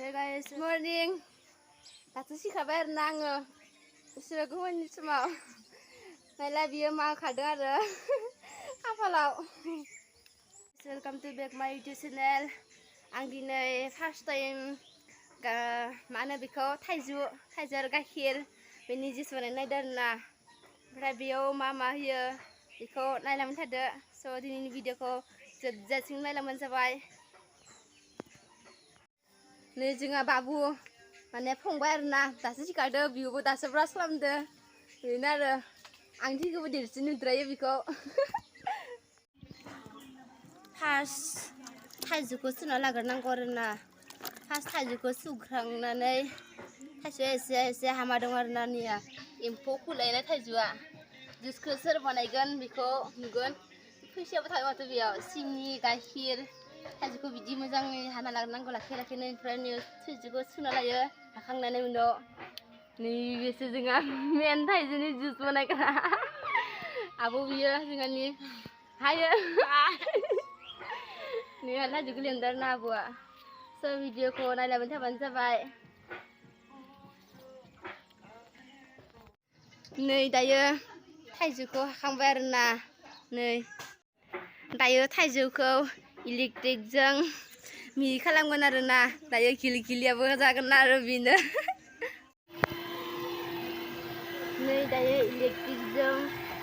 Hey guys, morning. Dazu सिखाबाय आरोना आङो बिसोरो गुबुननि समाव नायला बियो मा खादों आरो खाफालाव वेलकाम टु बेक माय इउटुब चेनेल आं दिनै फार्स्ट टाइम मा होनो बेखौ थाइजौ आरो गाइखेर बेनि जुइस बानायनो नायदों आरोना ओमफ्राय बेयाव मा होयो बेखौ नायलांबाय थादो स' दिनैनि भिडिअखौ जोबजासिम नायलांबानो जाबाय नै जोंहा बाबु माने फंबाय आरोना दासो सिखारदो बिबो दासो ब्रास खालामदो बेनो आरो आं थिखौबो देरसिन नुद्रायो बेखौ फार्स्ट थाइजौखौ सुना लाग्रोनांगौ आरोना फार्स्ट थाइजौखौ सुखांनानै थाइजौआ एसे हामा दं आरोना निया एम्फौ खुलायनाय थाइजौआ जुइसखौ सोर बानायगोन बेखौ नुगोन फैसायाबो थायो माथो बेयाव सिनि गाइखेर थाइजौखौ बिदि मोजाङै हाना लाग्रोनांगौ लाखिनो ओमफ्राय थाइजौखौ सुना लायो हाखांनानै उनाव नैबेसो जोंहा मेन थाइजौनि जुइस बानायग्रा आब' बियो जोंहानि हायो नैहा थाइजौखौ लेमदों आरोना आब'आ स' भिडिअखौ नायलांबाय थाबानो जाबाय नै दायो थाइजौखौ हाखांबाय आरोना नै दायो थाइजौखौ इलेक्ट्रिकजों मिहि खालामगोन आरोना दायो गिलियाबो जागोन आरो बेनो नै दायो इलेक्ट्रिकजों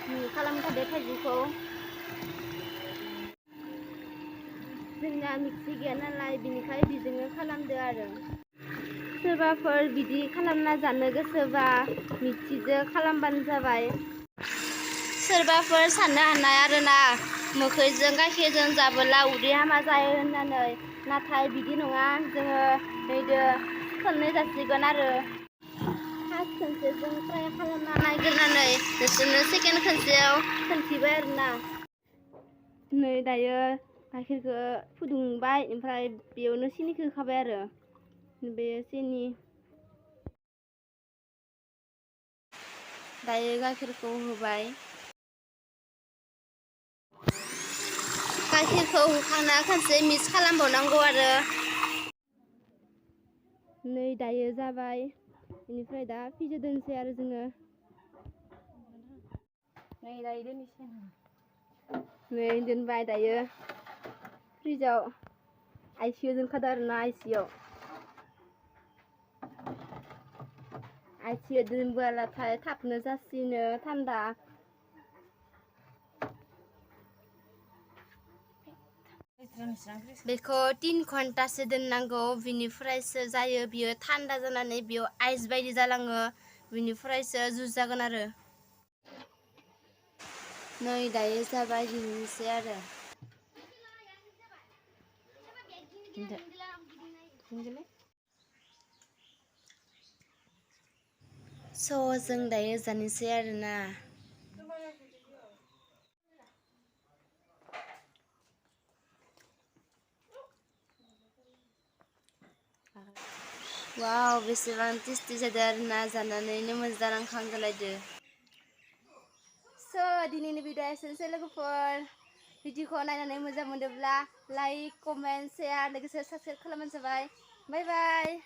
मिहि खालामनो थाखाय थाइजौखौ जोंना मिक्सि गैया नालाय बिनिखाय बिजोंनो खालामदो आरो सोरबाफोर बिदि खालामना जानो गोसोबा मिक्सिजों खालामबानो जाबाय सोरबाफोर साननो हानाय आरोना मोखैजों गाइखेरजों जाबोला उदै हामा जायो होननानै नाथाय बिदि नङा जोङो नैदो खननै जासिगोन आरो फार्स्ट खनसे जों ट्राइ खालामना नायग्रोनानै बिसोरनो सेकेन्ड खनसेयाव खोन्थिबाय आरोना नै दायो गाइखेरखौ फुदुंबाय ओमफ्राय बेयावनो सिनिखौ होखाबाय आरो बे सिनि दायो गाइखेरखौ होबाय गाइखेरखौ होखांना खनसे मिक्स खालामबावनांगौ आरो नै दायो जाबाय बेनिफ्राय दा फ्रिजआव दोनसै आरो जोङो नै दायो दोननोसै नै दोनबाय दायो फ्रिजआव आइसिआव दोनखादों आरोना आइसिआव दोनबोलाथाय थाबनो जासिनो थान्दा बेखौ 3 घन्टासो दोननांगौ बिनिफ्रायसो जायो बियो थान्दा जानानै बेयाव आइस बायदि जालाङो बिनिफ्रायसो जुइस जागोन आरो नै दायो जाबाय दिनैसै आरो स' जों दायो जानोसै आरोना वाव बेसेबां टेस्टि जादों आरोना जानानैनो मोजां नांखांलायदो स' दिनैनि भिडिअ'आ एसेनोसै लोगोफोर भिडिअ'खौ नायनानै मोजां मोनदोंब्ला लाइक कमेन्ट शेयार लोगोसे साबस्क्राइब खालामबानो जाबाय बाय बाय